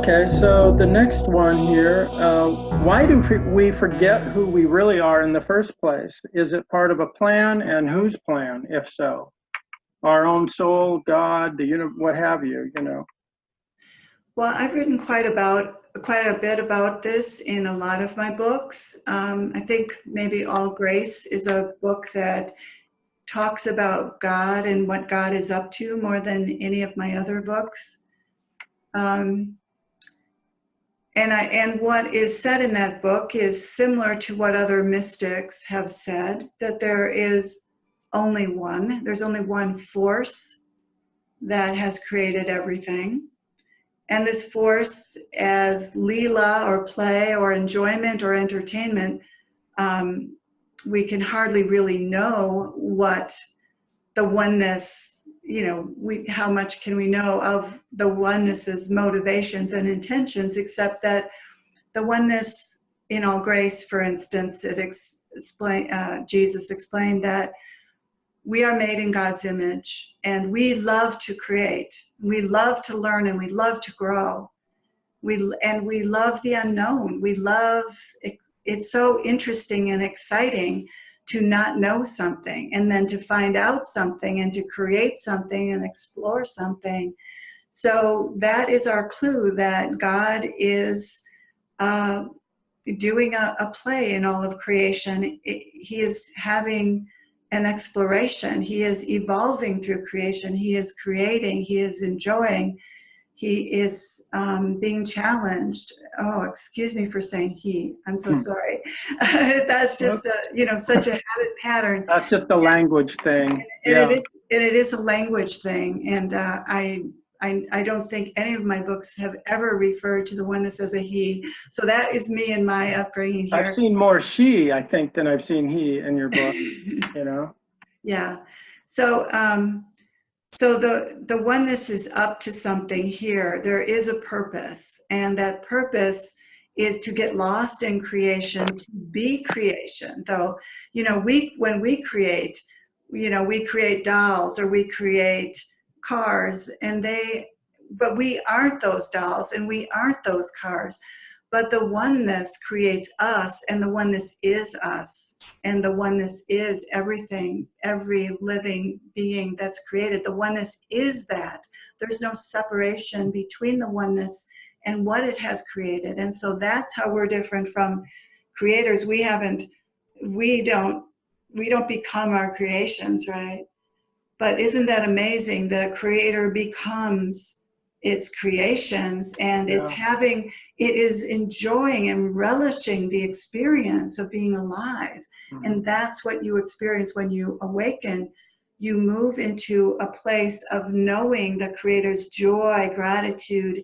Okay, so the next one here, why do we forget who we really are in the first place? Is it part of a plan, and whose plan, if so? Our own soul, God, what have you, you know? Well, I've written quite a bit about this in a lot of my books. I think maybe All Grace is a book that talks about God and what God is up to more than any of my other books. Um, and what is said in that book is similar to what other mystics have said, that there's only one force that has created everything. And this force, as Leela or play or enjoyment or entertainment, we can hardly really know what the oneness, how much can we know of the oneness's motivations and intentions, except that the oneness in All Grace, for instance, Jesus explained that we are made in God's image, and we love to create. We love to learn, and we love to grow. We love the unknown. It's so interesting and exciting to not know something, and then to find out something, and to create something and explore something. So that is our clue that God is doing a play in all of creation. He is having an exploration. He is evolving through creation. He is creating. He is enjoying. He is being challenged. Oh, excuse me for saying he. I'm so sorry. That's just such a habit pattern. That's just a language thing. And it is a language thing. And I don't think any of my books have ever referred to the oneness as a he. So that is me and my upbringing here. I've seen more she, I think, than I've seen he in your book, Yeah. So the oneness is up to something here. There is a purpose, and that purpose is to get lost in creation, to be creation. Though, when we create, we create dolls or we create cars, but we aren't those dolls and we aren't those cars. But the oneness creates us, and the oneness is us, and the oneness is everything, every living being that's created. The oneness is that. There's no separation between the oneness and what it has created. And so that's how we're different from creators. We don't become our creations, right? But isn't that amazing? The creator becomes its creations, and it is enjoying and relishing the experience of being alive. Mm-hmm. And that's what you experience when you awaken. You move into a place of knowing the creator's joy, gratitude,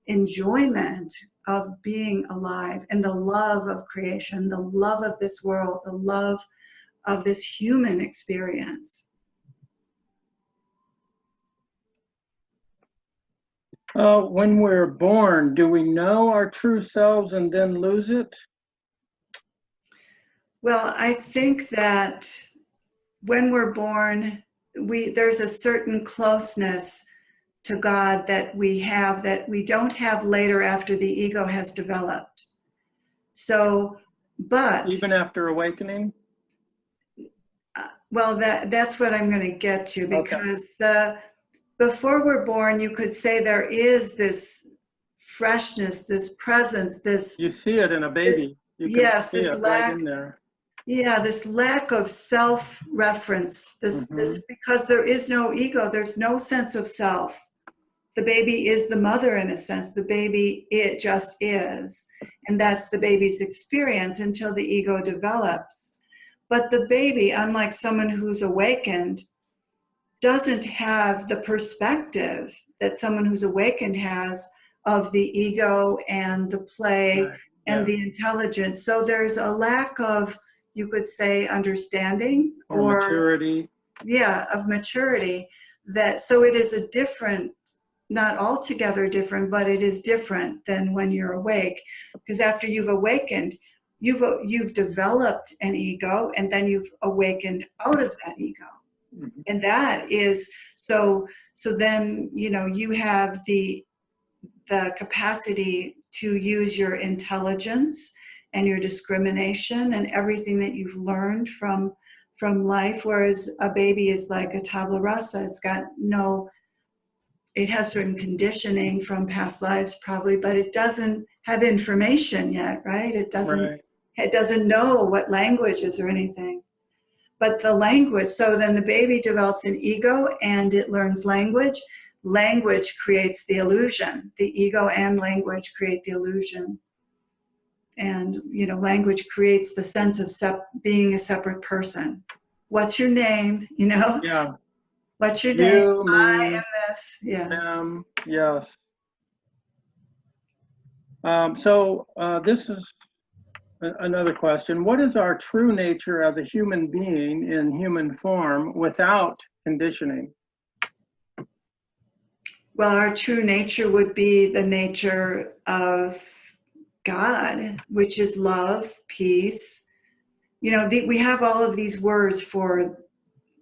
enjoyment of being alive, and the love of creation, the love of this world, the love of this human experience. When we're born, do we know our true selves and then lose it? Well, I think that when we're born, there's a certain closeness to God that we have that we don't have later after the ego has developed. So, but even after awakening? Well, that's what I'm going to get to, because before we're born, you could say there is this freshness, this presence, this... You see it in a baby. Yes, this lack... right in there. Yeah, this lack of self-reference, this because there is no ego, there's no sense of self. The baby is the mother in a sense. The baby, it just is. And that's the baby's experience until the ego develops. But the baby, unlike someone who's awakened, doesn't have the perspective that someone who's awakened has of the ego and the play and the intelligence. So there's a lack of, you could say, understanding or maturity. Yeah, of maturity. So it is a different, not altogether different, but it is different than when you're awake. Because after you've awakened, you've developed an ego, and then you've awakened out of that ego. And that is, so then, you have the the capacity to use your intelligence and your discrimination and everything that you've learned from life, whereas a baby is like a tabula rasa. It has certain conditioning from past lives probably, but it doesn't have information yet, right? Right. It doesn't know what language is or anything. But the language, so then the baby develops an ego and it learns language. Language creates the illusion. The ego and language create the illusion. And, language creates the sense of being a separate person. What's your name? Yeah. What's your name? You, I me, am this. Yeah. them. Yes. So this is another question. What is our true nature as a human being in human form without conditioning? Well, our true nature would be the nature of God, which is love, peace. We have all of these words for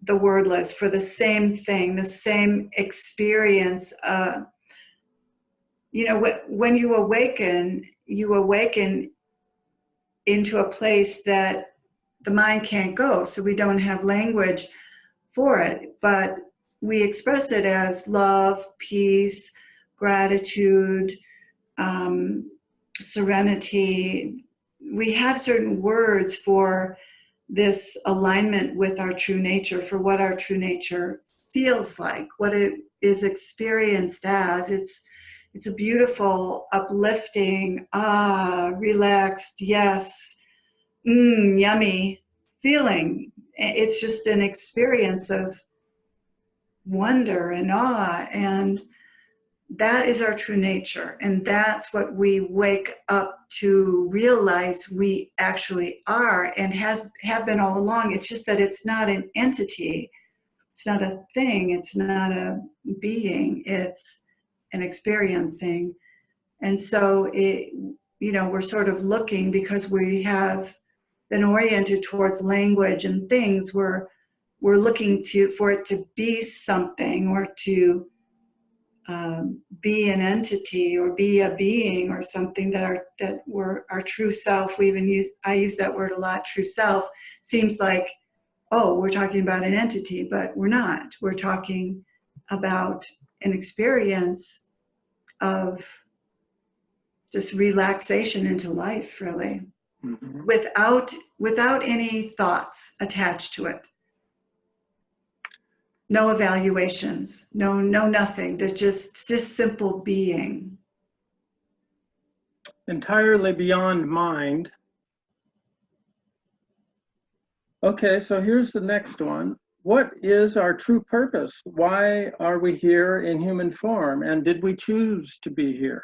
the wordless, for the same thing, the same experience. When you awaken into a place that the mind can't go. So we don't have language for it, but we express it as love, peace, gratitude, serenity. We have certain words for this alignment with our true nature, for what our true nature feels like, what it is experienced as. It's a beautiful, uplifting, relaxed, yes, yummy feeling. It's just an experience of wonder and awe, and that is our true nature, and that's what we wake up to realize we actually are and have been all along. It's just that it's not an entity, it's not a thing, it's not a being, it's an experiencing. And so we're sort of looking, because we have been oriented towards language and things, we're looking for it to be something, or to be an entity, or be a being, or something that we're our true self. I use that word a lot. True self seems like, oh, we're talking about an entity, but we're not. We're talking about an experience of just relaxation into life, really, Mm-hmm. without any thoughts attached to it. No evaluations, no nothing. There's just simple being. Entirely beyond mind. Okay, so here's the next one. What is our true purpose? Why are we here in human form? And did we choose to be here?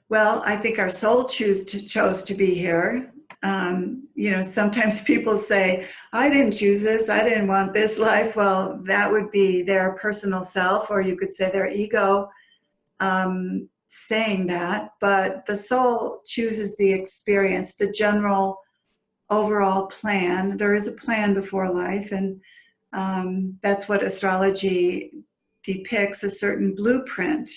Well, I think our soul chose to be here. Sometimes people say, I didn't choose this, I didn't want this life. Well, that would be their personal self, or you could say their ego saying that. But the soul chooses the experience, the general overall plan. There is a plan before life, and that's what astrology depicts, a certain blueprint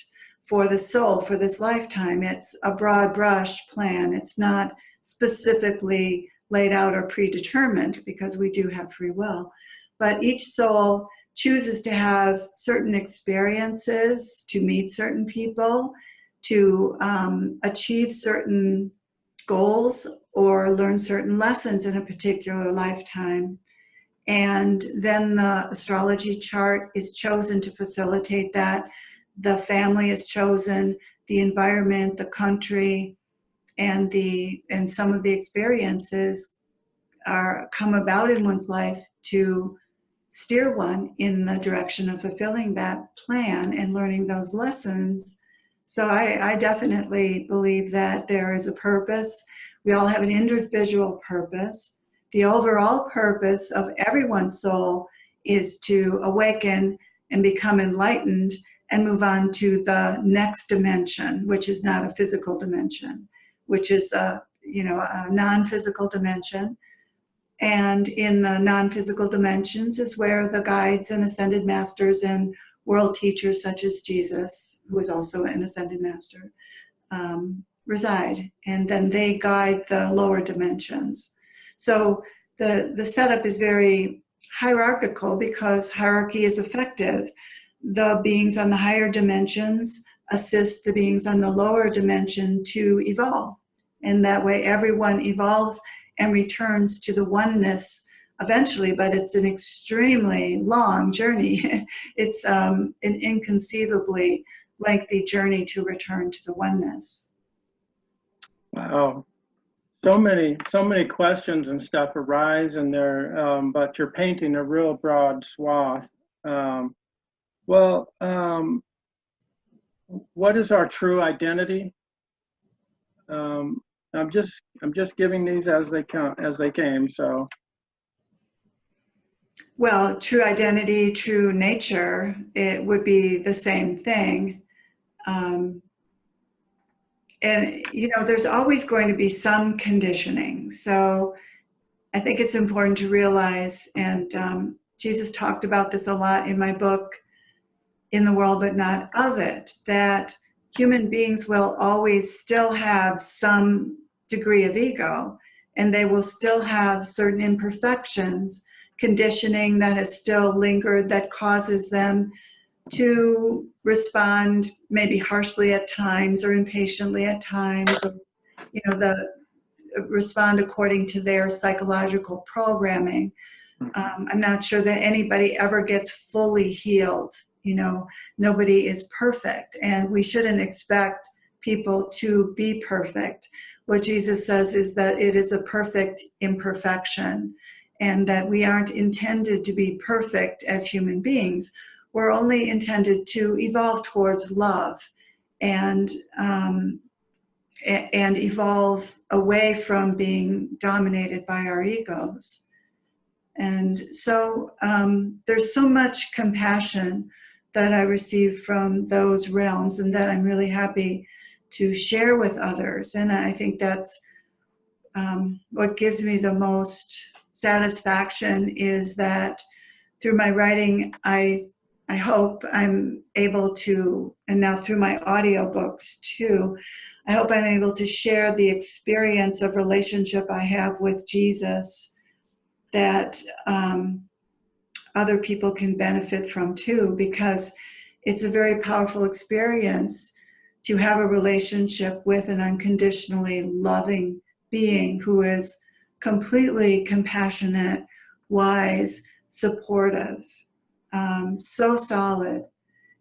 for the soul for this lifetime. It's a broad brush plan. It's not specifically laid out or predetermined, because we do have free will. But each soul chooses to have certain experiences, to meet certain people, to achieve certain goals, or learn certain lessons in a particular lifetime. And then the astrology chart is chosen to facilitate that. The family is chosen, the environment, the country, and some of the experiences come about in one's life to steer one in the direction of fulfilling that plan and learning those lessons. So I definitely believe that there is a purpose. We all have an individual purpose. The overall purpose of everyone's soul is to awaken and become enlightened and move on to the next dimension, which is not a physical dimension, which is a non-physical dimension. And in the non-physical dimensions is where the guides and ascended masters and world teachers such as Jesus, who is also an ascended master, reside, and then they guide the lower dimensions. So the setup is very hierarchical because hierarchy is effective. The beings on the higher dimensions assist the beings on the lower dimension to evolve, and that way everyone evolves and returns to the oneness eventually, but it's an extremely long journey. It's an inconceivably lengthy journey to return to the oneness. Wow. So many questions and stuff arise in there, but you're painting a real broad swath. Um, well, what is our true identity? Um, I'm just giving these as they come, as they came. So, Well, true identity, true nature, it would be the same thing. Um, and, you know, there's always going to be some conditioning. So I think it's important to realize, and Jesus talked about this a lot in my book, In the World But Not of It, that human beings will always still have some degree of ego, and they will still have certain imperfections, conditioning that has still lingered that causes them to respond maybe harshly at times or impatiently at times, or you know, the respond according to their psychological programming. I'm not sure that anybody ever gets fully healed. You know, nobody is perfect, and we shouldn't expect people to be perfect. What Jesus says is that it is a perfect imperfection, and that we aren't intended to be perfect as human beings. We're only intended to evolve towards love and and evolve away from being dominated by our egos. And so there's so much compassion that I receive from those realms, and that I'm really happy to share with others. And I think that's what gives me the most satisfaction, is that through my writing, I hope I'm able to, and now through my audiobooks too, I hope I'm able to share the experience of relationship I have with Jesus that other people can benefit from too, because it's a very powerful experience to have a relationship with an unconditionally loving being who is completely compassionate, wise, supportive, so solid.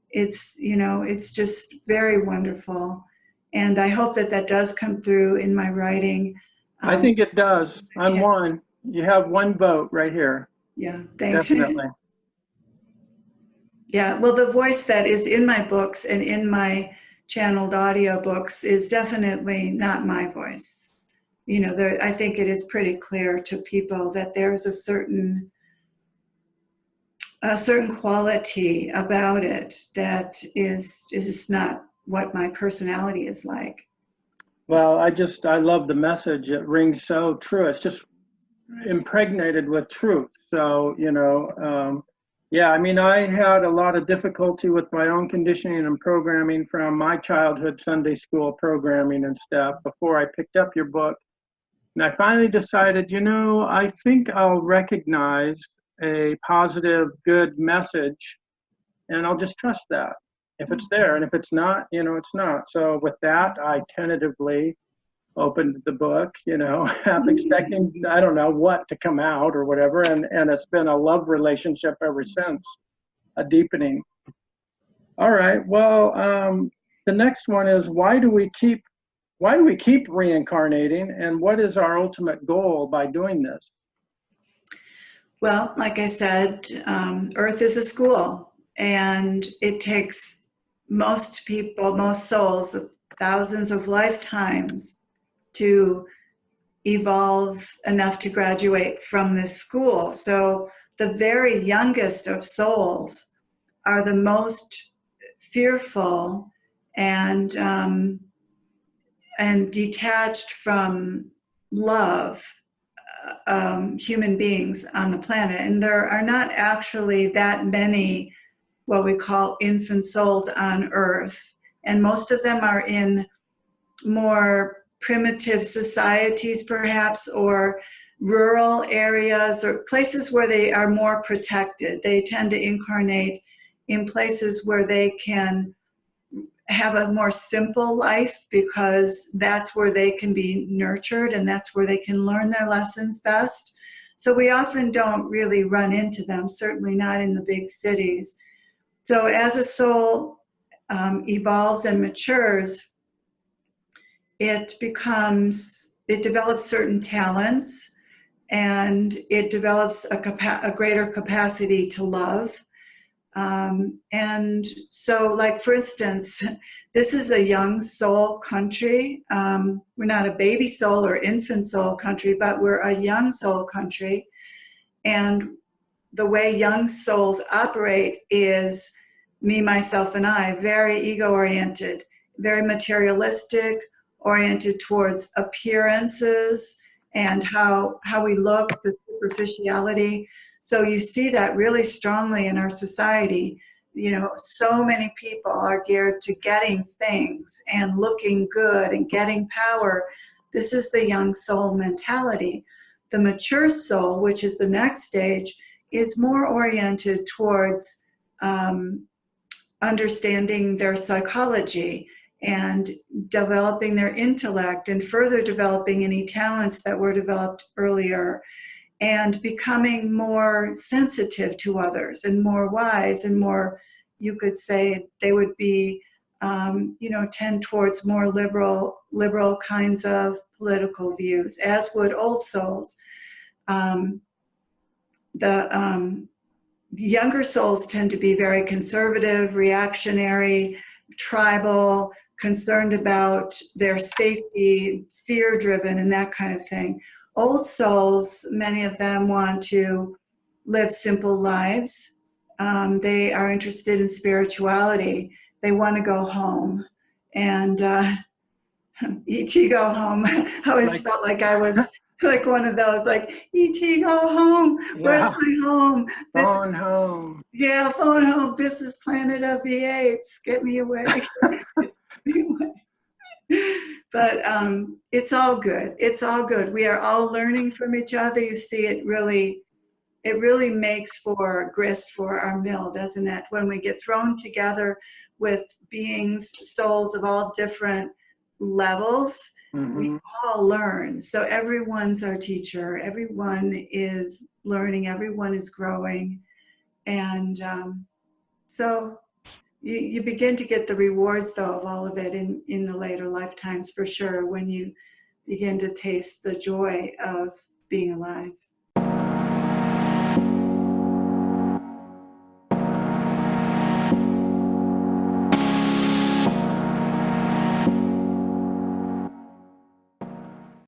It's, you know, it's just very wonderful. And I hope that that does come through in my writing. I think it does. I'm Yeah, one. You have one vote right here. yeah, thanks. Definitely. Yeah, well, the voice that is in my books and in my channeled audiobooks is definitely not my voice. You know, there, I think it is pretty clear to people that there's a certain quality about it that is just not what my personality is like. Well, I love the message. It rings so true. It's just impregnated with truth. So, yeah, I mean, I had a lot of difficulty with my own conditioning and programming from my childhood Sunday school programming and stuff before I picked up your book. And I finally decided, I think I'll recognize a positive, good message, and I'll just trust that if it's there. And if it's not, it's not. So with that, I tentatively opened the book, half expecting, I don't know what to come out or whatever. And it's been a love relationship ever since, a deepening. All right. Well, the next one is why do we keep reincarnating, and what is our ultimate goal by doing this? Well, like I said, Earth is a school, and it takes most people, most souls, thousands of lifetimes to evolve enough to graduate from this school. So the very youngest of souls are the most fearful and detached from love human beings on the planet. And there are not actually that many what we call infant souls on earth. And most of them are in more primitive societies, perhaps, or rural areas, or places where they are more protected. They tend to incarnate in places where they can have a more simple life, because that's where they can be nurtured and that's where they can learn their lessons best. So we often don't really run into them, certainly not in the big cities. So as a soul evolves and matures, it develops certain talents, and it develops a greater capacity to love. And so, like, for instance, this is a young soul country. We're not a baby soul or infant soul country, but we're a young soul country. And the way young souls operate is me, myself, and I, very ego-oriented, very materialistic, oriented towards appearances and how we look, the superficiality. So you see that really strongly in our society. You know, so many people are geared to getting things and looking good and getting power. This is the young soul mentality. The mature soul, which is the next stage, is more oriented towards understanding their psychology and developing their intellect and further developing any talents that were developed earlier, and becoming more sensitive to others and more wise and more, you could say, they would be, tend towards more liberal kinds of political views, as would old souls. The younger souls tend to be very conservative, reactionary, tribal, concerned about their safety, fear-driven, and that kind of thing. Old souls, many of them want to live simple lives. They are interested in spirituality. They want to go home. And E.T. go home. I always felt like I was like one of those, like, E.T. go home. Where's my home? Phone home. Yeah, phone home. This is Planet of the Apes. Get me away. But it's all good. It's all good. We are all learning from each other. You see, it really makes for grist for our mill, doesn't it? When we get thrown together with beings, souls of all different levels, we all learn. So everyone's our teacher. Everyone is learning. Everyone is growing. And so you begin to get the rewards, though, of all of it in the later lifetimes, for sure, when you begin to taste the joy of being alive.